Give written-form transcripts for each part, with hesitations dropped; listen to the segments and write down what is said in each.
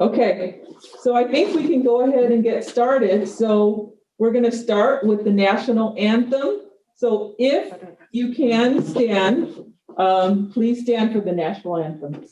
Okay, so I think we can go ahead and get started. So we're going to start with the national anthem. So if you can stand, please stand for the national anthem.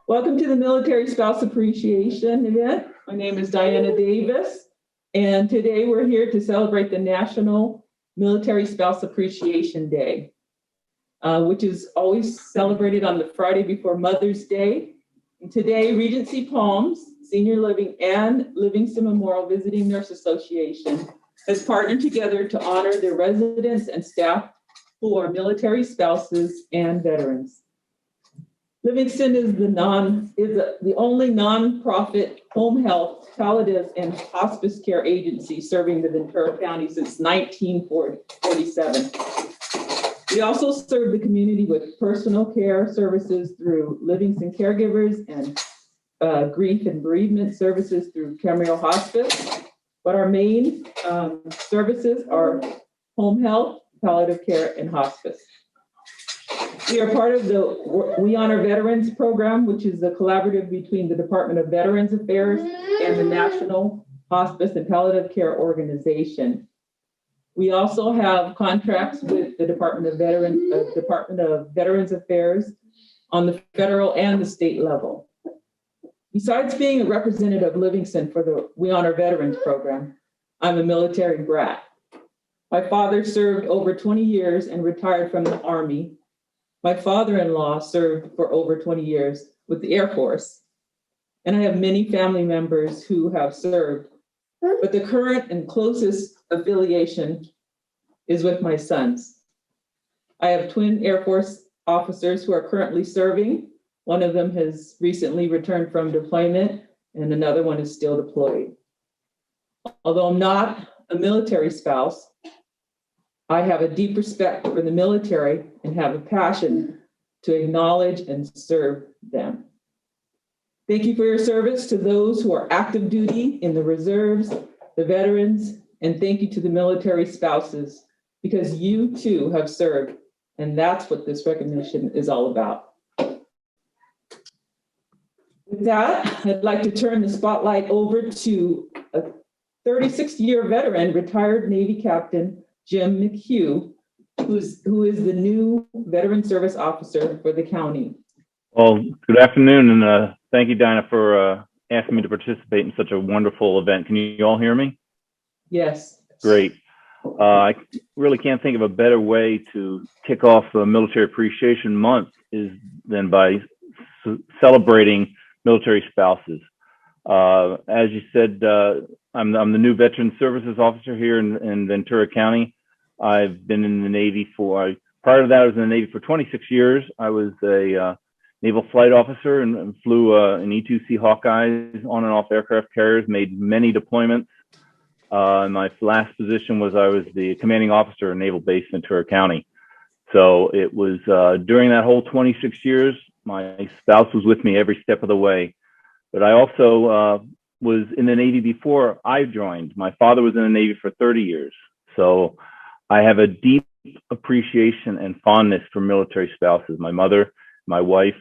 Welcome to the Military Spouse Appreciation event. My name is Diana Davis, and today we're here to celebrate the National Military Spouse Appreciation Day, which is always celebrated on the Friday before Mother's Day. And today, Regency Palms Senior Living and Livingston Memorial Visiting Nurse Association has partnered together to honor their residents and staff who are military spouses and veterans. Livingston is the only nonprofit home health, palliative, and hospice care agency serving the Ventura County since 1947. We also serve the community with personal care services through Livingston Caregivers and grief and bereavement services through Camarillo Hospice. But our main services are home health, palliative care, and hospice. We are part of the We Honor Veterans program, which is a collaborative between the Department of Veterans Affairs and the National Hospice and Palliative Care Organization. We also have contracts with the Department of Veterans Affairs on the federal and the state level. Besides being a representative of Livingston for the We Honor Veterans program, I'm a military brat. My father served over 20 years and retired from the Army. My father-in-law served for over 20 years with the Air Force, and I have many family members who have served, but the current and closest affiliation is with my sons. I have twin Air Force officers who are currently serving. One of them has recently returned from deployment, and another one is still deployed. Although I'm not a military spouse, I have a deep respect for the military and have a passion to acknowledge and serve them. Thank you for your service to those who are active duty in the reserves, the veterans, and thank you to the military spouses, because you too have served, and that's what this recognition is all about. With that, I'd like to turn the spotlight over to a 36-year veteran, retired Navy Captain Jim McHugh, who is the new Veteran Service Officer for the county. Well, good afternoon, and thank you, Dinah, for asking me to participate in such a wonderful event. Can you all hear me? Yes. Great. I really can't think of a better way to kick off the Military Appreciation Month than by celebrating military spouses. As you said, I'm the new Veteran Services Officer here in Ventura County. I've been in the Navy prior to that, I was in the Navy for 26 years. I was a naval flight officer and flew an E-2C Hawkeyes on and off aircraft carriers, made many deployments. My last position was I was the commanding officer in Naval Base Ventura County. So it was during that whole 26 years, my spouse was with me every step of the way. But I also was in the Navy before I joined. My father was in the Navy for 30 years. So I have a deep appreciation and fondness for military spouses. My mother, my wife,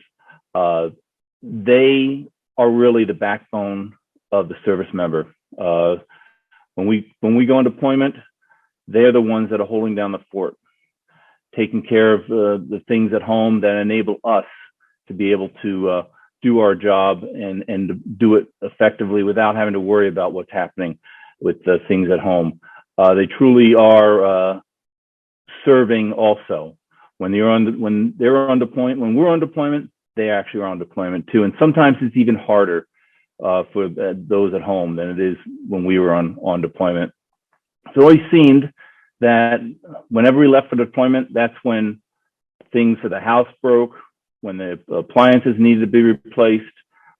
they are really the backbone of the service member. When we go on deployment, they're the ones that are holding down the fort, taking care of the things at home that enable us to be able to do our job and do it effectively without having to worry about what's happening with the things at home. They truly are serving also. When we're on deployment, they actually are on deployment too. And sometimes it's even harder for those at home than it is when we were on deployment. So it always seemed that whenever we left for deployment, that's when things for the house broke, when the appliances needed to be replaced,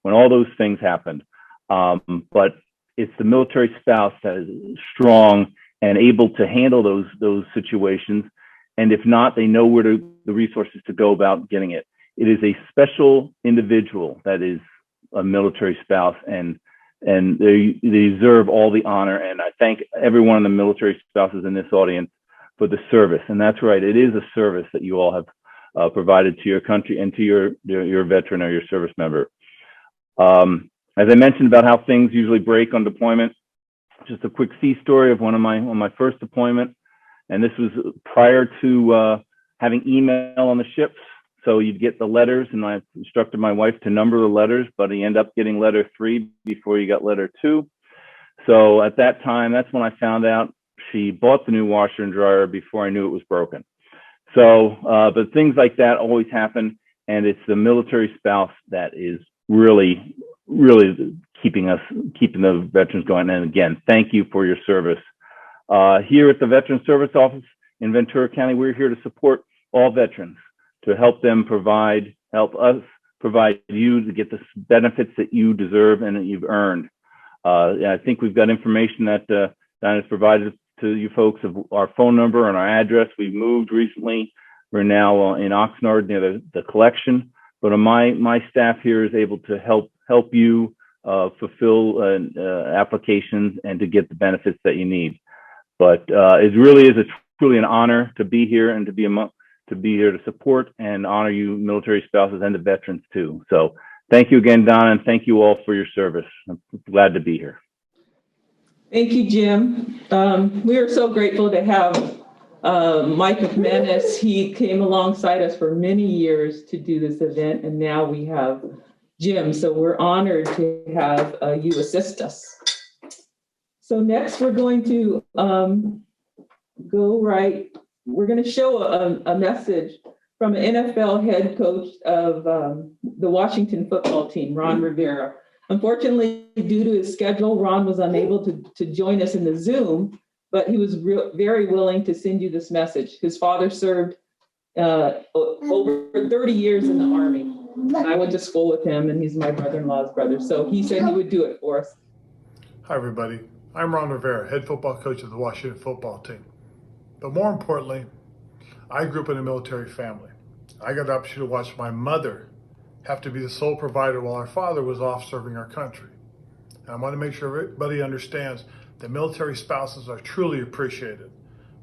when all those things happened. But it's the military spouse that is strong and able to handle those situations. And if not, they know where the resources to go about getting it. It is a special individual that is a military spouse, and they deserve all the honor. And I thank every one of the military spouses in this audience for the service. And that's right, it is a service that you all have provided to your country and to your veteran or your service member. As I mentioned about how things usually break on deployment, just a quick sea story of one of my first deployment. And this was prior to having email on the ships. So you'd get the letters, and I instructed my wife to number the letters, but he ended up getting letter 3 before you got letter 2. So at that time, that's when I found out she bought the new washer and dryer before I knew it was broken. So, but things like that always happen, and it's the military spouse that is really, really keeping the veterans going. And again, thank you for your service. Here at the Veteran Service Office in Ventura County, we're here to support all veterans, to help us provide you to get the benefits that you deserve and that you've earned. I think we've got information that Diana's provided to you folks of our phone number and our address. We've moved recently. We're now in Oxnard near the collection, but my staff here is able to help you fulfill applications and to get the benefits that you need. But it really is truly an honor to be here and to be here to support and honor you military spouses and the veterans too. So thank you again, Donna, and thank you all for your service. I'm glad to be here. Thank you, Jim. We are so grateful to have Mike McManus. He came alongside us for many years to do this event, and now we have Jim. So we're honored to have you assist us. So next we're going to we're going to show a message from an NFL head coach of the Washington football team, Ron Rivera. Unfortunately, due to his schedule, Ron was unable to join us in the Zoom, but he was very willing to send you this message. His father served over 30 years in the Army. I went to school with him, and he's my brother-in-law's brother. So he said he would do it for us. Hi, everybody. I'm Ron Rivera, head football coach of the Washington football team. But more importantly, I grew up in a military family. I got the opportunity to watch my mother have to be the sole provider while our father was off serving our country. And I want to make sure everybody understands that military spouses are truly appreciated.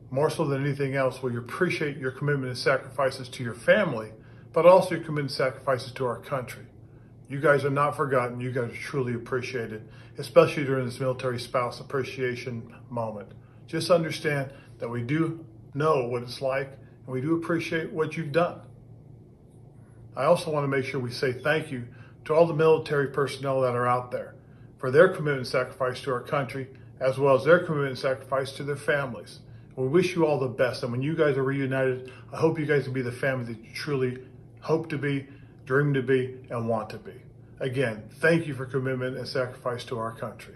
More so than anything else, we appreciate your commitment and sacrifices to your family, but also your commitment and sacrifices to our country. You guys are not forgotten. You guys are truly appreciated, especially during this military spouse appreciation moment. Just understand that we do know what it's like, and we do appreciate what you've done. I also want to make sure we say thank you to all the military personnel that are out there for their commitment and sacrifice to our country, as well as their commitment and sacrifice to their families. We wish you all the best, and when you guys are reunited, I hope you guys can be the family that you truly hope to be, dream to be, and want to be. Again, thank you for commitment and sacrifice to our country.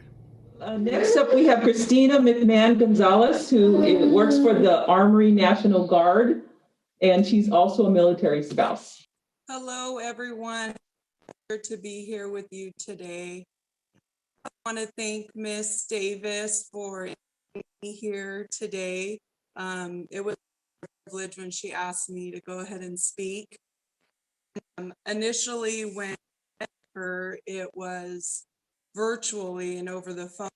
Next up, we have Christina McMahon Gonzalez, who works for the Armory National Guard, and she's also a military spouse. Hello, everyone. Pleasure to be here with you today. I want to thank Miss Davis for inviting me here today. It was a privilege when she asked me to go ahead and speak. Initially, when I met her, it was virtually and over the phone.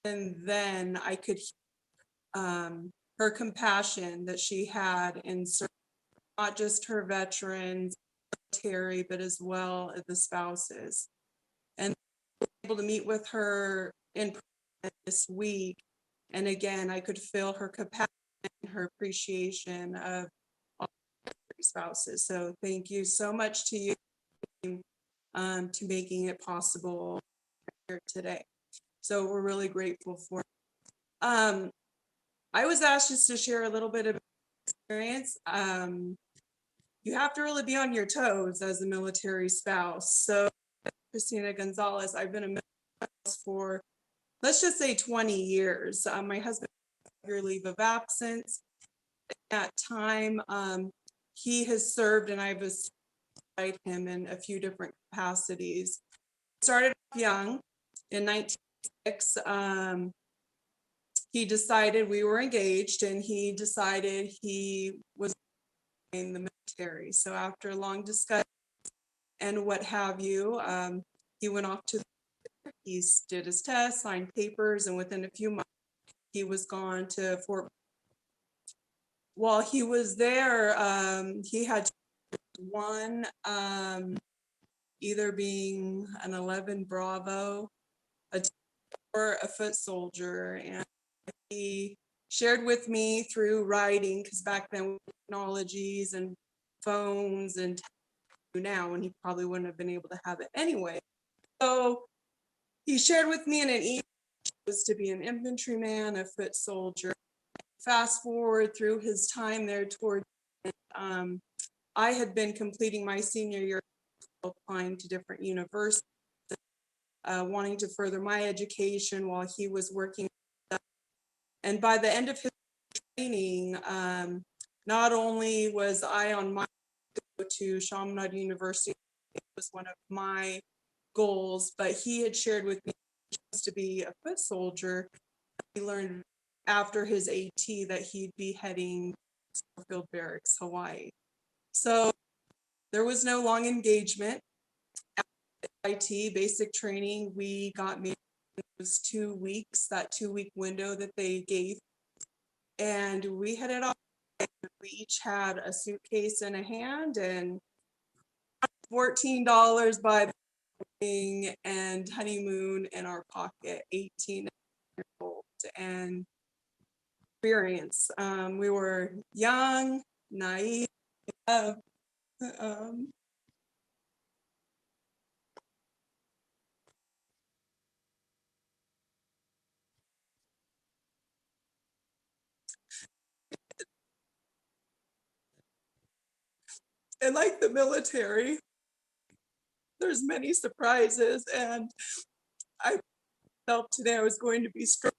And then I could hear her compassion that she had in serving not just her veterans, military, but as well as the spouses. And able to meet with her in person this week. And again, I could feel her compassion and her appreciation of all spouses. So thank you so much to you to making it possible here today. So we're really grateful for it. I was asked just to share a little bit of experience. You have to really be on your toes as a military spouse. So Christina Gonzalez, I've been a military spouse for, let's just say 20 years. My husband had your leave of absence. At that time, he has served and I've assigned him in a few different capacities. Started off young in 1996. He decided we were engaged and he decided he was in the military. So after a long discussion and what have you, he went off to he did his test, signed papers, and within a few months, he was gone to Fort. While he was there, he had one, either being an 11 Bravo, or a foot soldier, and he shared with me through writing, because back then technologies and phones and now, and he probably wouldn't have been able to have it anyway. So he shared with me in an email was to be an infantryman, a foot soldier. Fast forward through his time there toward, I had been completing my senior year, applying to different universities, wanting to further my education while he was working. And by the end of his training, not only was I on my way to Chaminade University, it was one of my goals, but he had shared with me to be a foot soldier. He learned after his AT that he'd be heading to Field Barracks, Hawaii. So there was no long engagement. IT basic training, we got me. It was 2 weeks, that 2-week window that they gave, and we headed off. We each had a suitcase in a hand and $14 by the wedding and honeymoon in our pocket, 18 years old, and experience. We were young, naive, and like the military, there's many surprises, and I felt today I was going to be struck.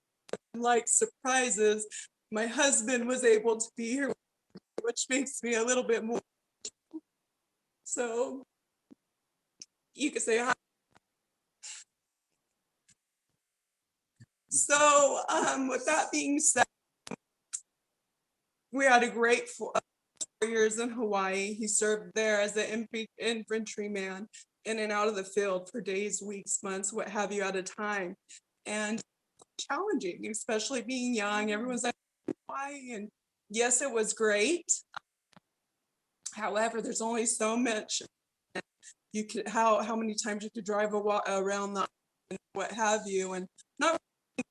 Like surprises, my husband was able to be here, which makes me a little bit more. So you could say hi. So with that being said, we had a great 4 years in Hawaii. He served there as an infantryman in and out of the field for days, weeks, months, what have you, at a time. And challenging, especially being young. Everyone's like, why? And yes, it was great. However, there's only so much you could, how many times you could drive around the and what have you, and not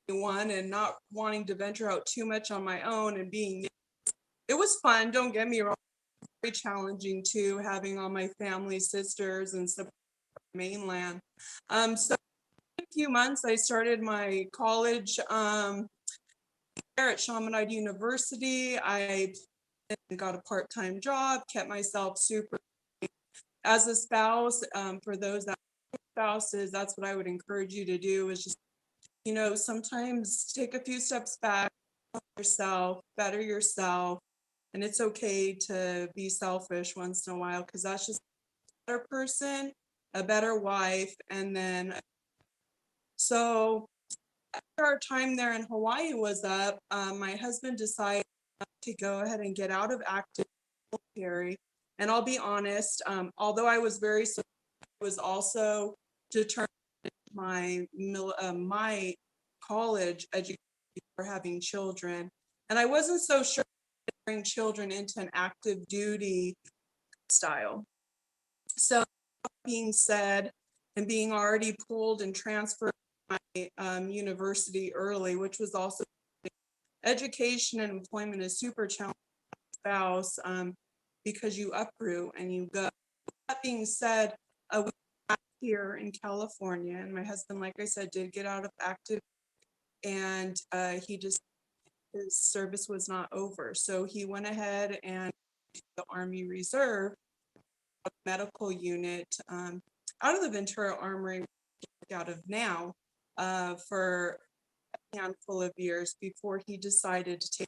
one and not wanting to venture out too much on my own and being, it was fun, don't get me wrong, very challenging too, having all my family, sisters and stuff mainland. So in a few months I started my college there at Chaminade University. I got a part-time job, kept myself super. As a spouse, for those that are spouses, that's what I would encourage you to do, is just, you know, sometimes take a few steps back, yourself, better yourself. And it's okay to be selfish once in a while, because that's just better person, a better wife, and then so after our time there in Hawaii was up, my husband decided to go ahead and get out of active military. And I'll be honest, although I was very supportive, I was also determined my college education for having children. And I wasn't so sure to bring children into an active duty style. So that being said, and being already pulled and transferred to my university early, which was also education and employment is super challenging spouse because you uproot and you go. That being said, we here in California, and my husband, like I said, did get out of active, and his service was not over, so he went ahead and the Army Reserve medical unit out of the Ventura Armory, out of now, for a handful of years before he decided to take.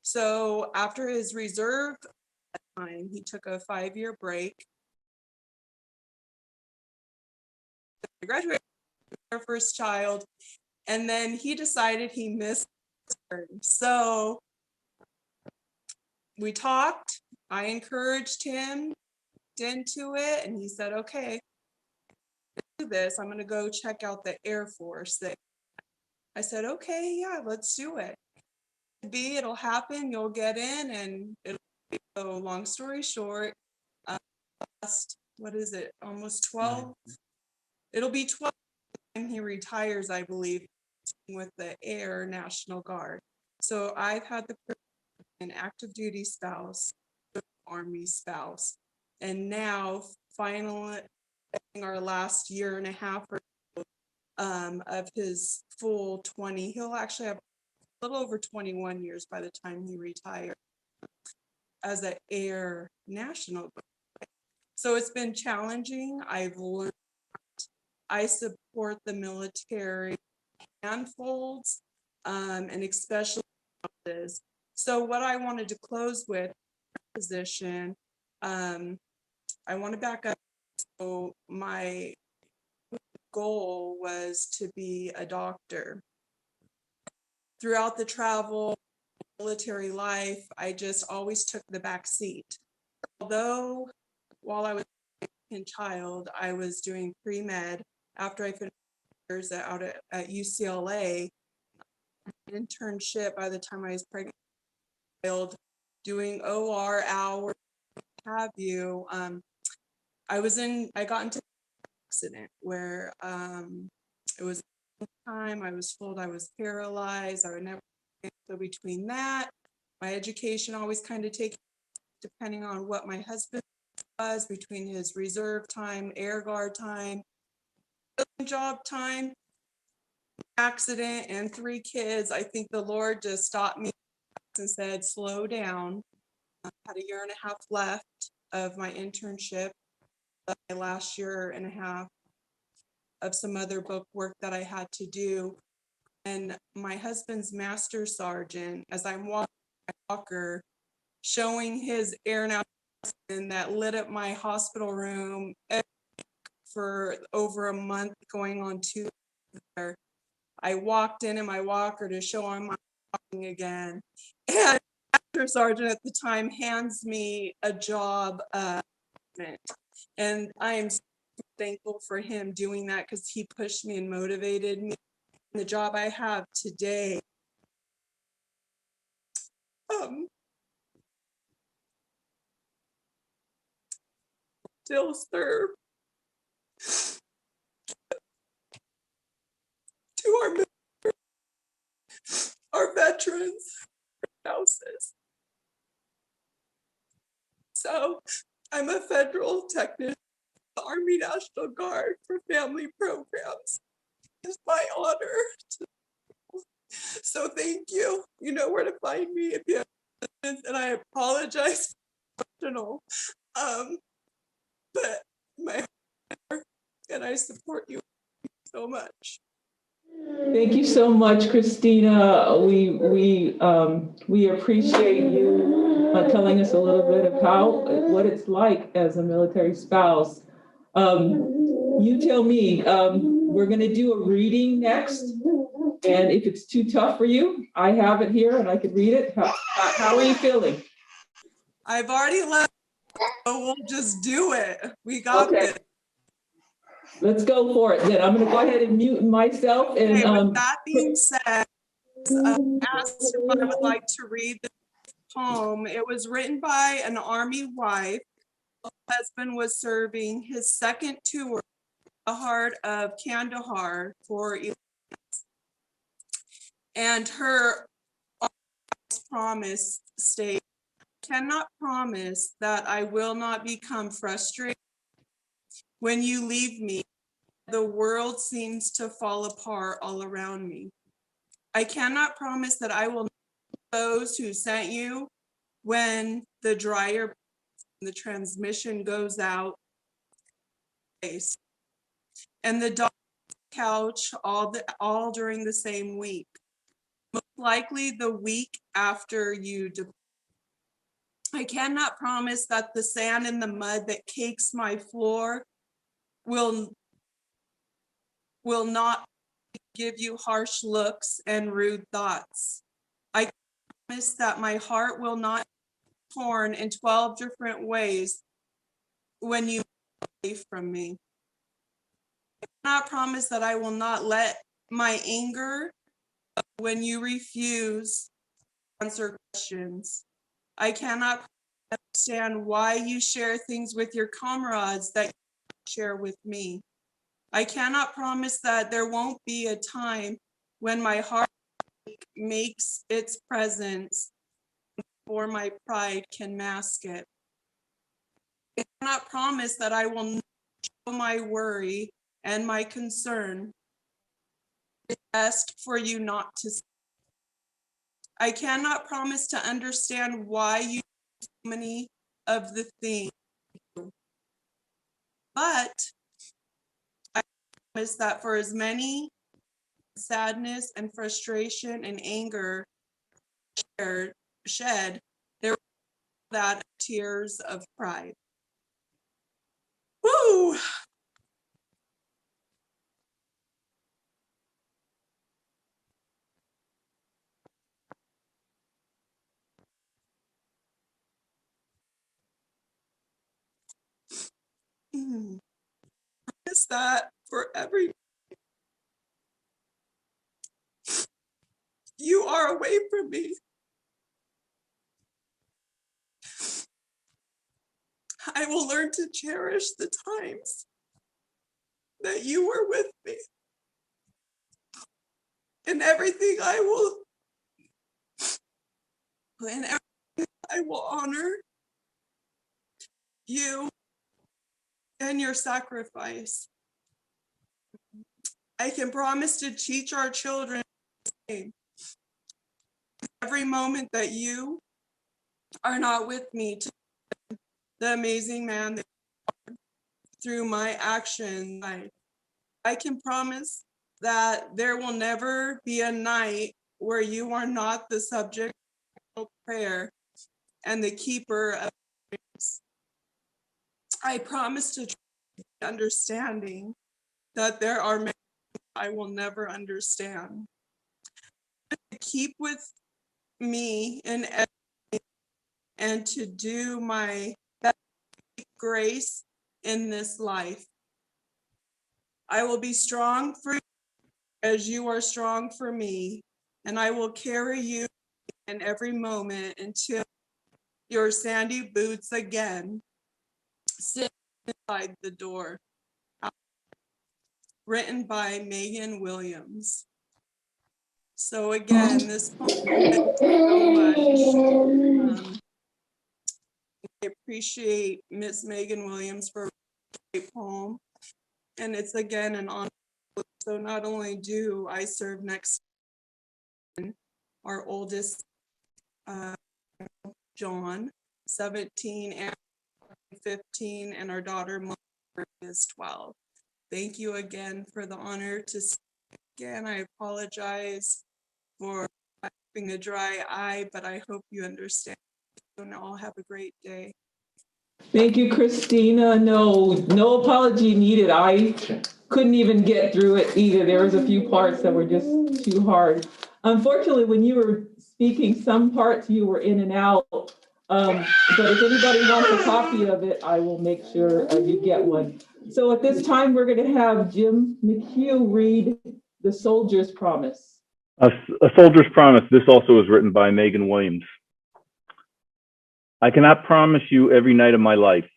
So after his reserve time, he took a 5-year break. I graduated our first child, and then he decided he missed her. So we talked. I encouraged him into it, and he said, "Okay, do this. I'm going to go check out the Air Force." I said, "Okay, yeah, let's do it. It'll happen. You'll get in, and it'll." So long story short, last, what is it? Almost 12. It'll be 12 when he retires, I believe, with the Air National Guard. So I've had the privilege of an active duty spouse, Army spouse, and now finally our last year and a half or so, of his full 20. He'll actually have a little over 21 years by the time he retires as an Air National Guard. So it's been challenging. I've learned. I support the military handfolds, and especially this. So what I wanted to close with position, I want to back up. So my goal was to be a doctor. Throughout the travel, military life, I just always took the back seat. Although while I was a child, I was doing pre-med after I finished years out at UCLA, internship by the time I was pregnant, doing OR hours, have you. I got into an accident where it was time I was told I was paralyzed. I would never. So between that, my education always kind of takes, depending on what my husband was, between his reserve time, Air Guard time, job time, accident, and 3 kids. I think the Lord just stopped me and said, "Slow down." I had a year and a half left of my internship, my last year and a half of some other book work that I had to do. And my husband's master sergeant, as I'm walking my walker, showing his Air National that lit up my hospital room for over a month, going on 2 years. I walked in my walker to show him I'm walking again. And Master Sergeant at the time hands me a job, and I am so thankful for him doing that, because he pushed me and motivated me. The job I have today, still serve to our veterans, spouses. So I'm a federal technician, the Army National Guard for family programs. It's my honor. So thank you. You know where to find me if you have questions, and I apologize for emotional, but my heart, and I support you so much. Thank you so much, Christina. We appreciate you telling us a little bit of what it's like as a military spouse. You tell me. We're going to do a reading next, and if it's too tough for you, I have it here and I can read it. How are you feeling? I've already left, so we'll just do it. We got Okay. this. Let's go for it. Then I'm going to go ahead and mute myself. And Okay, with that being said, asked if I would like to read the poem. It was written by an Army wife. Her husband was serving his second tour, the heart of Kandahar for 11 months. And her promise states, cannot promise that I will not become frustrated when you leave me. The world seems to fall apart all around me. I cannot promise that I will know those who sent you when the dryer, the transmission goes out, and the dog couch all during the same week. Most likely the week after you depart. I cannot promise that the sand and the mud that cakes my floor will not give you harsh looks and rude thoughts. I promise that my heart will not be torn in 12 different ways when you move away from me. I cannot promise that I will not let my anger when you refuse to answer questions. I cannot understand why you share things with your comrades that you share with me. I cannot promise that there won't be a time when my heart makes its presence before my pride can mask it. I cannot promise that I will not show my worry and my concern. It's best for you not to see. I cannot promise to understand why you do so many of the things, but I promise that for as many sadness and frustration and anger shed, there will be that tears of pride. Woo! Is that for every you are away from me, I will learn to cherish the times that you were with me. And everything I will honor you and your sacrifice. I can promise to teach our children the same. Every moment that you are not with me, to the amazing man that you are through my action, I can promise that there will never be a night where you are not the subject of prayer and the keeper of dreams. I promise to understanding that there are many I will never understand. Keep with me in everything and to do my best grace in this life. I will be strong for you as you are strong for me, and I will carry you in every moment until your sandy boots again sit inside the door. Written by Megan Williams. So again, this poem so much. I appreciate Miss Megan Williams for a great poem. And it's again an honor. So not only do I serve next to our oldest John, 17 and 15, and our daughter Margaret is 12. Thank you again for the honor to Again, I apologize for having a dry eye, but I hope you understand. And all have a great day. Thank you, Christina. No apology needed. I couldn't even get through it either. There was a few parts that were just too hard. Unfortunately, when you were speaking, some parts you were in and out. But if anybody wants a copy of it, I will make sure you get one. So at this time, we're going to have Jim McHugh read The Soldier's Promise. A Soldier's Promise. This also was written by Megan Williams. I cannot promise you every night of my life.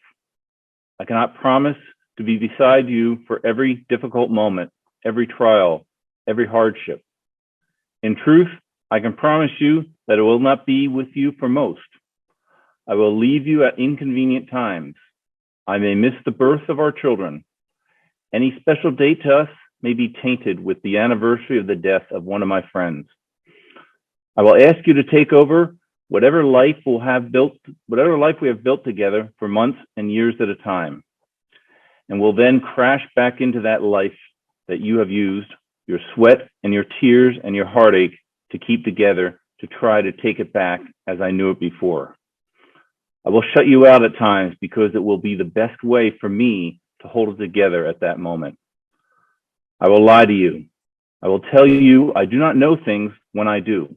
I cannot promise to be beside you for every difficult moment, every trial, every hardship. In truth, I can promise you that I will not be with you for most. I will leave you at inconvenient times. I may miss the birth of our children. Any special date to us may be tainted with the anniversary of the death of one of my friends. I will ask you to take over whatever life we have built together for months and years at a time. And we'll then crash back into that life that you have used your sweat and your tears and your heartache to keep together, to try to take it back as I knew it before. I will shut you out at times because it will be the best way for me to hold it together at that moment. I will lie to you. I will tell you I do not know things when I do.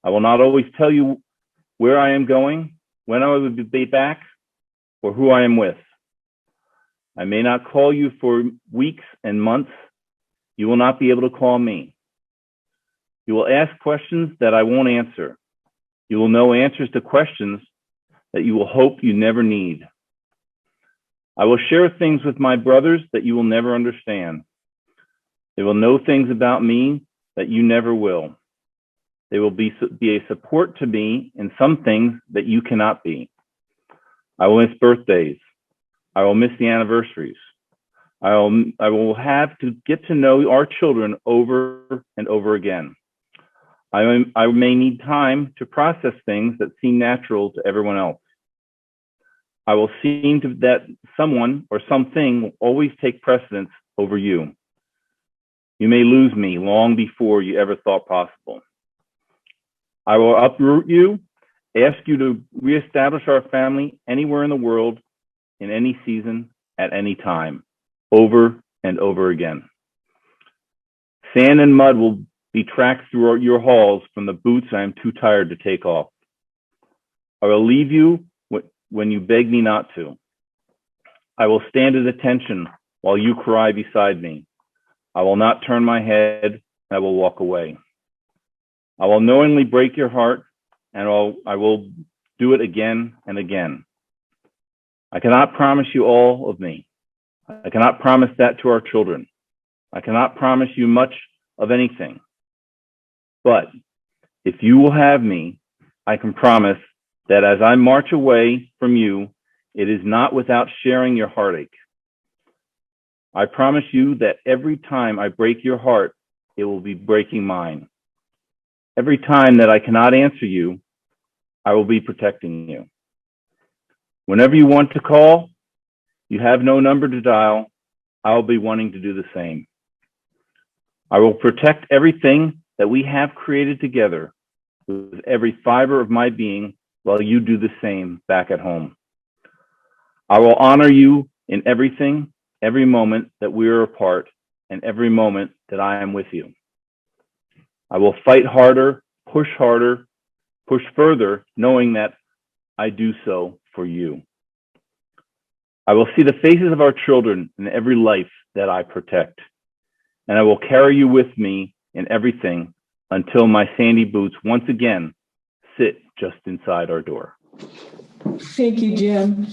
I will not always tell you where I am going, when I will be back, or who I am with. I may not call you for weeks and months. You will not be able to call me. You will ask questions that I won't answer. You will know answers to questions that you will hope you never need. I will share things with my brothers that you will never understand. They will know things about me that you never will. They will be a support to me in some things that you cannot be. I will miss birthdays. I will miss the anniversaries. I will have to get to know our children over and over again. I may need time to process things that seem natural to everyone else. I will seem to that someone or something will always take precedence over you. You may lose me long before you ever thought possible. I will uproot you, ask you to reestablish our family anywhere in the world, in any season, at any time, over and over again. Sand and mud will be tracked through your halls from the boots I am too tired to take off. I will leave you when you beg me not to. I will stand at attention while you cry beside me. I will not turn my head, and I will walk away. I will knowingly break your heart, and I will do it again and again. I cannot promise you all of me. I cannot promise that to our children. I cannot promise you much of anything. But if you will have me, I can promise that as I march away from you, it is not without sharing your heartache. I promise you that every time I break your heart, it will be breaking mine. Every time that I cannot answer you, I will be protecting you. Whenever you want to call, you have no number to dial, I will be wanting to do the same. I will protect everything that we have created together with every fiber of my being while you do the same back at home. I will honor you in everything, every moment that we are apart, and every moment that I am with you. I will fight harder, push further, knowing that I do so for you. I will see the faces of our children in every life that I protect, and I will carry you with me in everything until my sandy boots once again sit just inside our door. Thank you, Jim.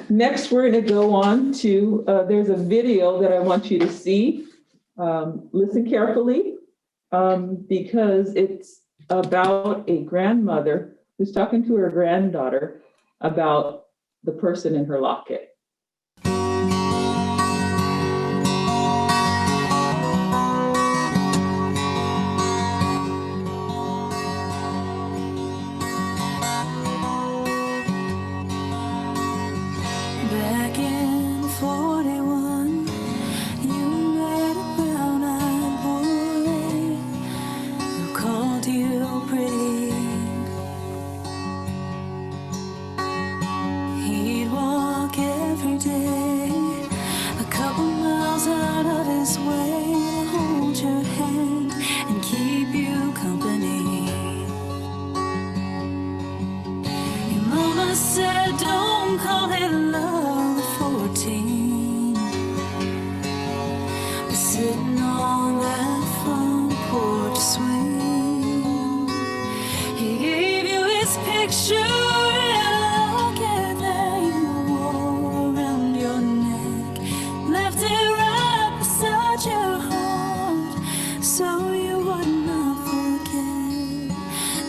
Next, we're going to go on to, there's a video that I want you to see. Listen carefully, because it's about a grandmother who's talking to her granddaughter about the person in her locket. Back in 41, you made a brown-eyed boy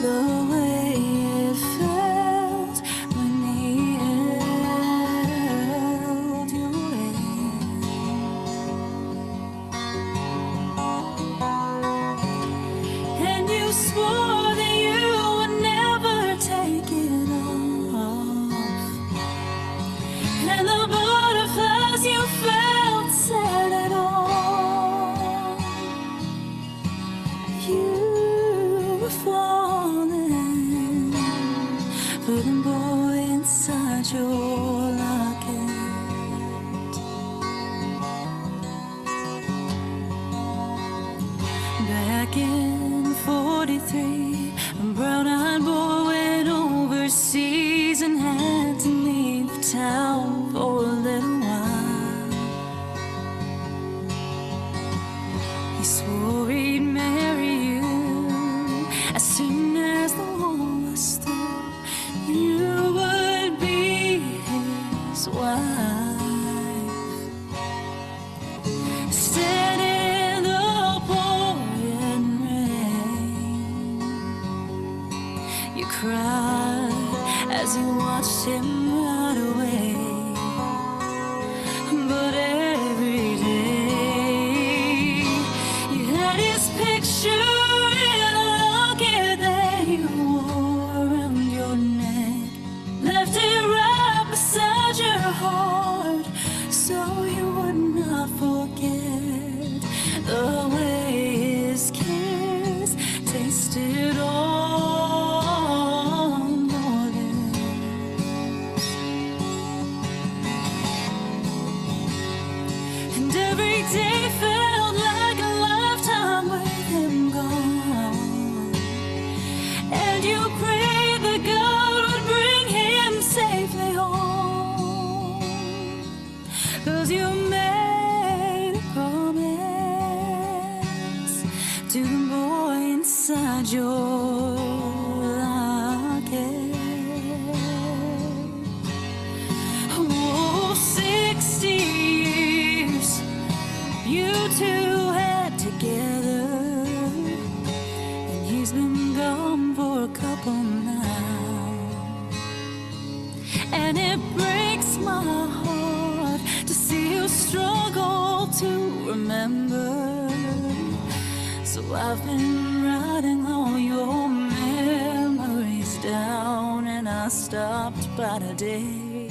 the way it felt when he held your hand. And you swore that you would never take it off. And the butterflies you felt said it all. You were falling for the boy inside your locket. Back in 43, a brown-eyed boy went overseas and had to leave town for a little while. He swore he'd marry you as soon as the war was through. You would be his wife. Stand in the pouring rain. You cried as you watched him ride away. But every day you had his picture in a locket that you wore around your neck. Left it right beside your heart so you would not forget the way his kiss tasted on your lips. And every day felt like a lifetime with him gone. And you prayed that God would bring him safely home. 'Cause you made a promise to the boy inside your locket. Oh, 60 years you two had together, and he's been gone for a couple now. And it breaks my heart to see you struggle to remember. So I've been writing all your memories down, and I stopped by today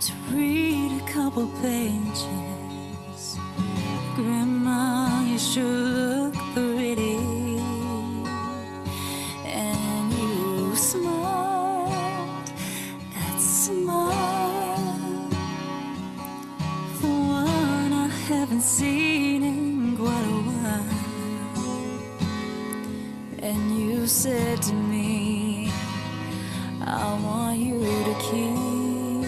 to read a couple pages. Grandma, you sure look pretty. And you smiled, that smile, the one I haven't seen in quite a while. And you said to me, I want you to keep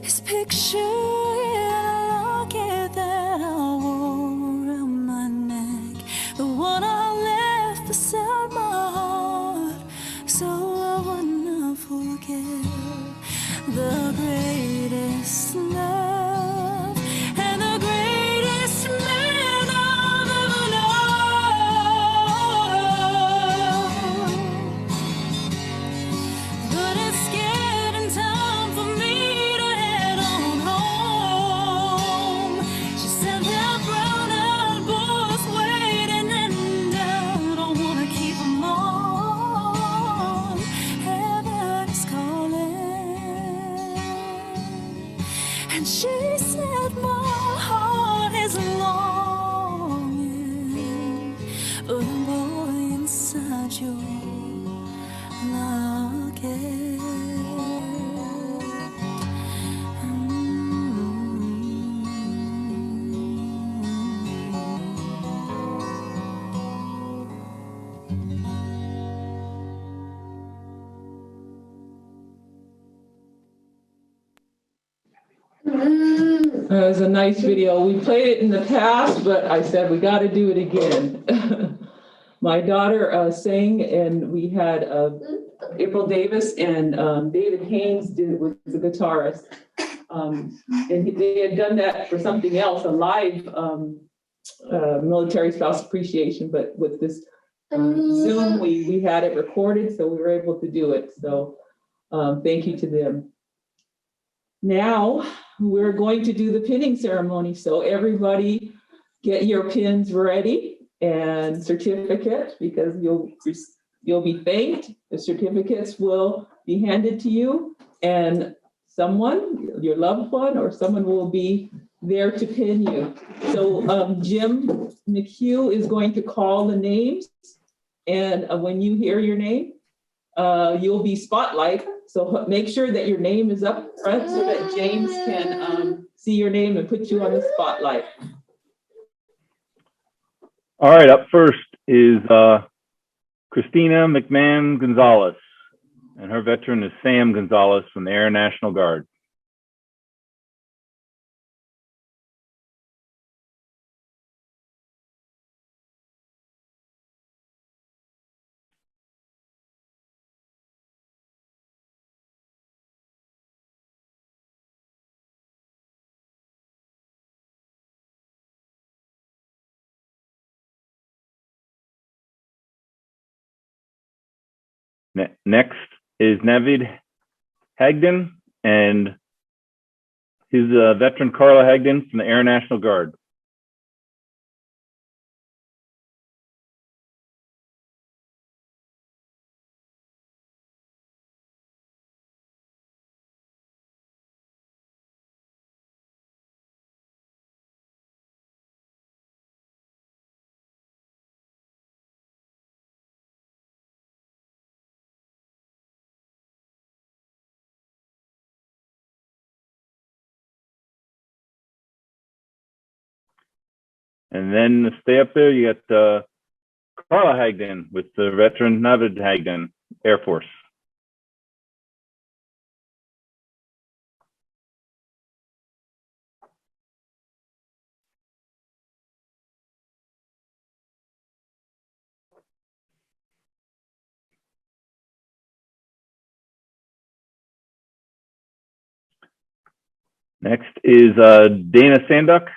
his picture in a locket that I wore around my neck, the one I left beside my heart, so I would not forget the greatest love and the greatest man I've ever known. But it's getting time for me to head on home. She said that brown-eyed boy's waiting, and I don't wanna keep him on. Heaven is calling. And she said my heart is longing for the boy inside your locket. It was a nice video. We played it in the past, but I said we got to do it again. My daughter sang, and we had April Davis and David Haynes was the guitarist. And they had done that for something else, a live military spouse appreciation, but with this Zoom, we had it recorded, so we were able to do it. So thank you to them. Now we're going to do the pinning ceremony. So everybody get your pins ready and certificates, because you'll be thanked. The certificates will be handed to you, and someone, your loved one or someone, will be there to pin you. So Jim McHugh is going to call the names, and when you hear your name, you'll be spotlight. So make sure that your name is up front so that James can see your name and put you on the spotlight. All right, up first is Christina McMahon Gonzalez, and her veteran is Sam Gonzalez from the Air National Guard. Next is Navid Hagden, and his veteran Carla Hagden from the Air National Guard. And then to stay up there, you got Carla Hagden with the veteran Navid Hagden, Air Force. Next is Dana Sanduck,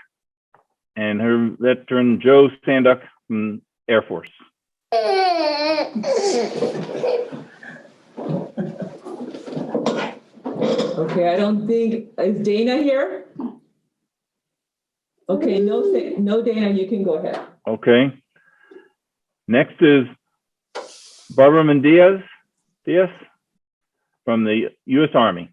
and her veteran Joe Sanduck from Air Force. Okay, I don't think, is Dana here? Okay, no Dana, you can go ahead. Okay. Next is Barbara Mendez from the U.S. Army.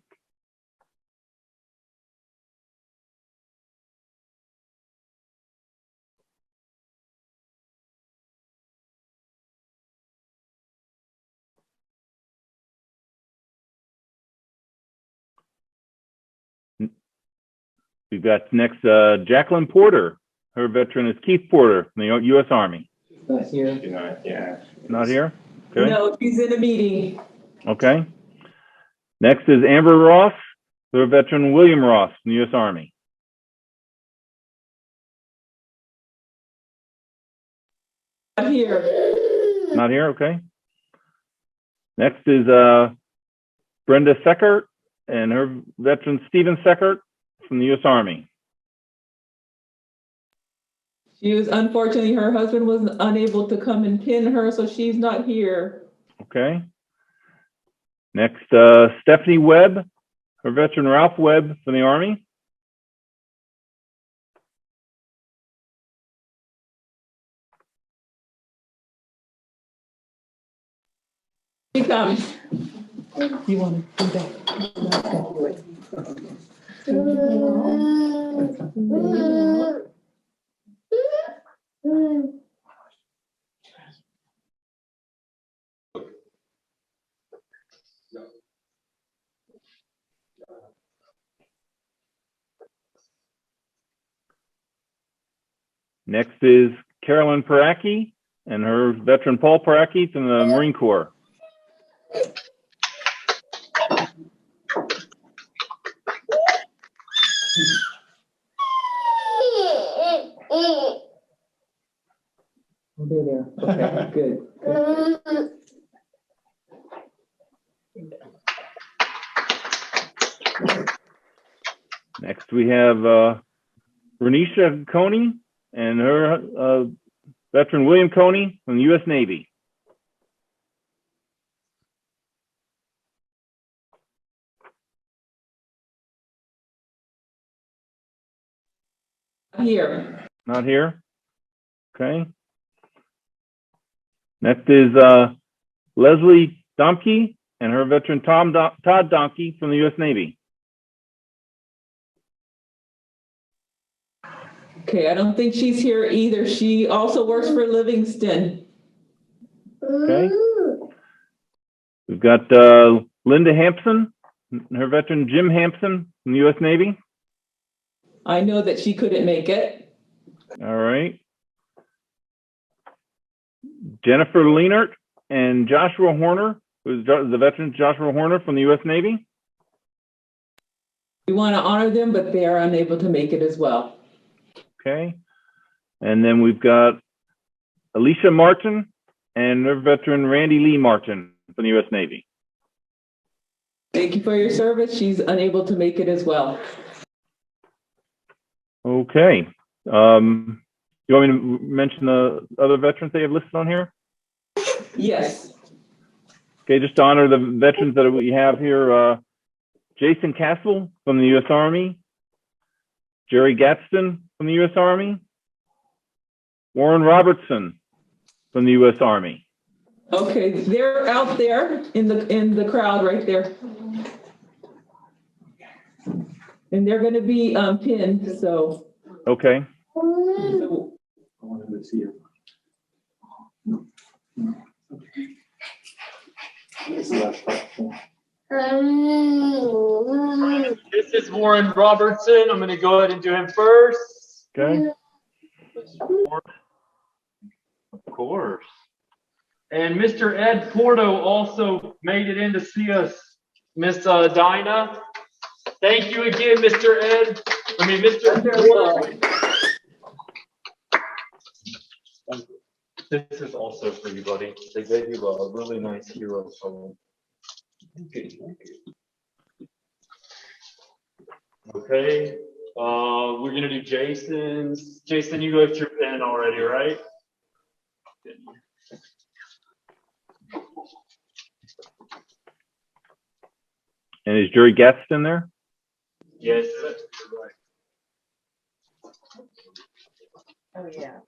We've got next Jacqueline Porter. Her veteran is Keith Porter from the U.S. Army. Not here. Not here? Okay. No, she's in a meeting. Okay. Next is Amber Ross. Her veteran William Ross from the U.S. Army. Not here. Not here? Okay. Next is Brenda Seckert, and her veteran Stephen Seckert from the U.S. Army. She was, unfortunately, her husband was unable to come and pin her, so she's not here. Okay. Next, Stephanie Webb, her veteran Ralph Webb from the Army. She comes. You want to do that? Next is Carolyn Peracki, and her veteran Paul Peracki from the Marine Corps. Oh, they're there. Okay, good. Good. Next, we have Renisha Coney, and her Veteran William Coney from the U.S. Navy. Here. Not here. Okay. Next is Leslie Domke and her veteran Todd Domke from the U.S. Navy. Okay, I don't think she's here either. She also works for Livingston. Okay. We've got Linda Hampson and her veteran Jim Hampson from the U.S. Navy. I know that she couldn't make it. All right. Jennifer Leonard and Joshua Horner, who's the veteran Joshua Horner from the U.S. Navy. We want to honor them, but they are unable to make it as well. Okay. And then we've got Alicia Martin and her veteran Randy Lee Martin from the U.S. Navy. Thank you for your service. She's unable to make it as well. Okay. You want me to mention the other veterans they have listed on here? Yes. Okay, just to honor the veterans that we have here, Jason Castle from the U.S. Army, Jerry Gadsden from the U.S. Army, Warren Robertson from the U.S. Army. Okay, they're out there in the crowd right there. And they're going to be pinned, so. Okay. So I wanted to see it. This is Warren Robertson. I'm going to go ahead and do him first. Okay. Of course. And Mr. Ed Porto also made it in to see us, Miss Dinah. Thank you again, Mr. Ed. Mr. Porto. This is also for you, buddy. They gave you a really nice hero poem. Okay, thank you. Okay, we're gonna do Jason's. Jason, you got your pen already, right? And is Jerry Gadsden there? Yes. Oh, yeah.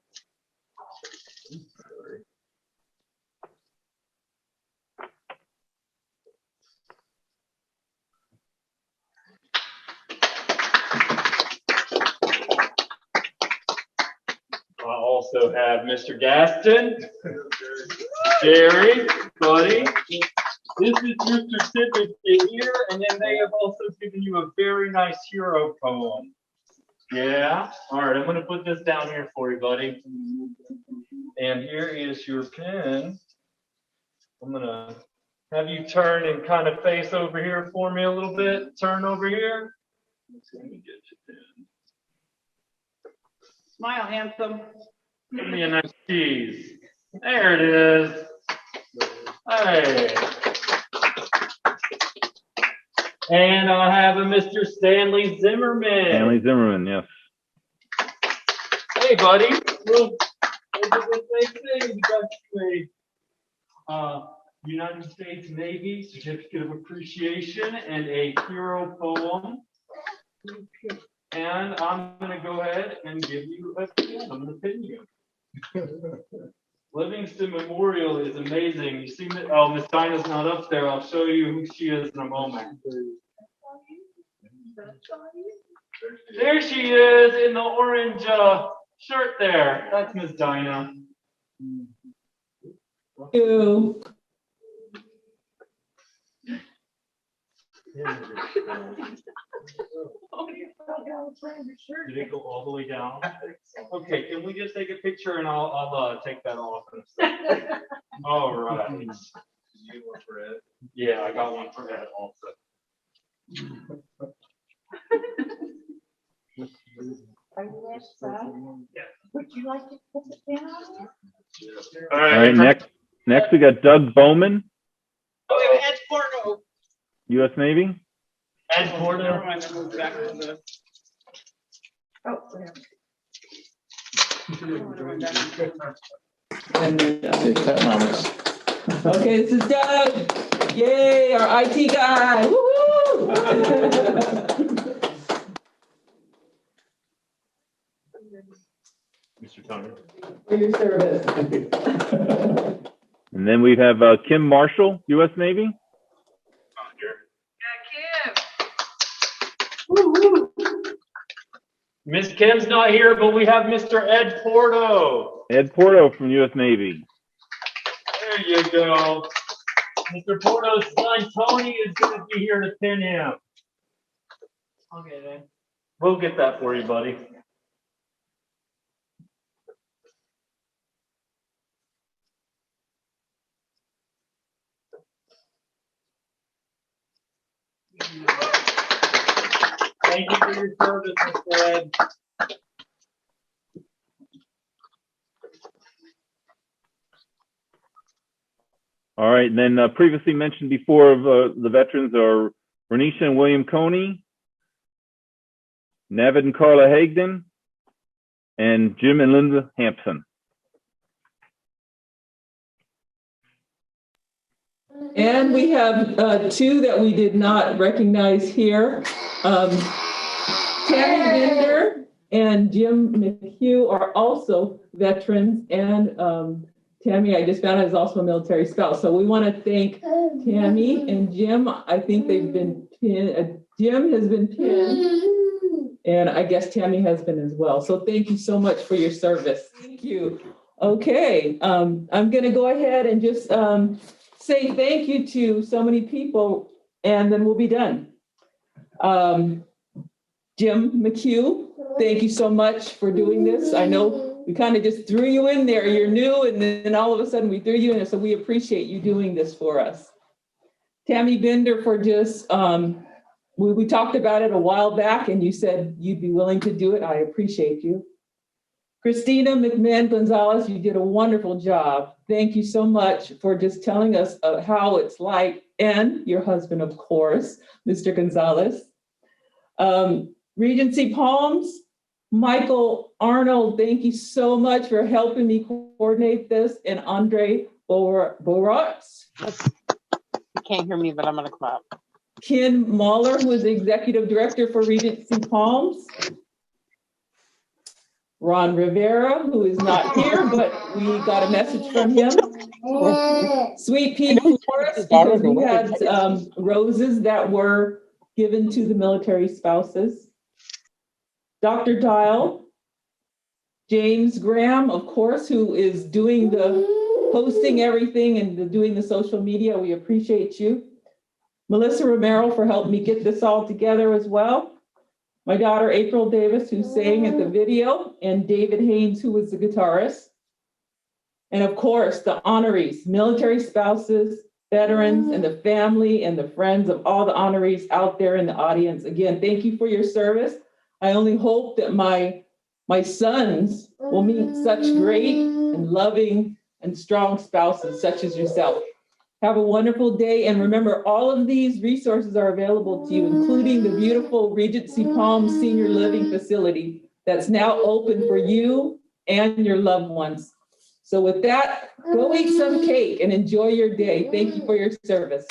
I also have Mr. Gaston, Jerry, buddy. This is your certificate here, and then they have also given you a very nice hero poem. Yeah. All right, I'm going to put this down here for you, buddy. And here is your pen. I'm going to have you turn and kind of face over here for me a little bit. Turn over here. Let me get your pen. Smile, handsome. Give me a nice cheese. There it is. Hey. And I have a Mr. Stanley Zimmerman. Stanley Zimmerman, yes. Hey, buddy. We'll do the same thing. We got you a United States Navy Certificate of Appreciation and a hero poem. And I'm going to go ahead and give you a pin. I'm going to pin you. Livingston Memorial is amazing. You see, oh, Miss Dinah's not up there. I'll show you who she is in a moment. There she is in the orange shirt there. That's Miss Dinah. Ew. Did it go all the way down? Okay, can we just take a picture and I'll take that off. All right. Yeah, I got one for Ed also. Are you there, son? Would you like to put it down? All All right, next we got Doug Bowman, Oh, Ed Porto. U.S. Navy. Ed Porter. Never mind, I moved back to the. Oh, whatever. And okay, this is Doug. Yay, our IT guy. Woo-hoo! Mr. Tony. For your service. And then we have Kim Marshall, U.S. Navy. Miss Kim's not here, but we have Mr. Ed Porto. Ed Porto from U.S. Navy. There you go. Mr. Porto's son, Tony, is going to be here to pin him. Okay, then. We'll get that for you, buddy. Thank you for your service, Mr. Ed. All right, and then previously mentioned before of the veterans are Renisha and William Coney, Navid and Carla Hagden, and Jim and Linda Hampson. And we have two that we did not recognize here. Tammy Binder and Jim McHugh are also veterans, and Tammy, I just found out, is also a military spouse. So we want to thank Tammy and Jim. I think they've been pinned. Jim has been pinned, and I guess Tammy has been as well. So thank you so much for your service. Thank you. Okay, I'm going to go ahead and just say thank you to so many people, and then we'll be done. Jim McHugh, thank you so much for doing this. I know we kind of just threw you in there. You're new, and then all of a sudden we threw you in there, so we appreciate you doing this for us. Tammy Binder for just, we talked about it a while back, and you said you'd be willing to do it. I appreciate you. Christina McMahon Gonzalez, you did a wonderful job. Thank you so much for just telling us how it's like, and your husband, of course, Mr. Gonzalez. Regency Palms, Michael Arnold, thank you so much for helping me coordinate this, and Andre Boratz. You can't hear me, but I'm gonna come up. Ken Mahler, who is the Executive Director for Regency Palms. Ron Rivera, who is not here, but we got a message from him. Sweet Pea Forest, because we had roses that were given to the military spouses. Dr. Dial, James Graham, of course, who is doing the posting everything and doing the social media. We appreciate you. Melissa Romero for helping me get this all together as well. My daughter, April Davis, who sang at the video, and David Haynes, who was the guitarist. And of course, the honorees, military spouses, veterans, and the family and the friends of all the honorees out there in the audience. Again, thank you for your service. I only hope that my sons will meet such great and loving and strong spouses such as yourself. Have a wonderful day. And remember, all of these resources are available to you, including the beautiful Regency Palms Senior Living Facility that's now open for you and your loved ones. So with that, go eat some cake and enjoy your day. Thank you for your service.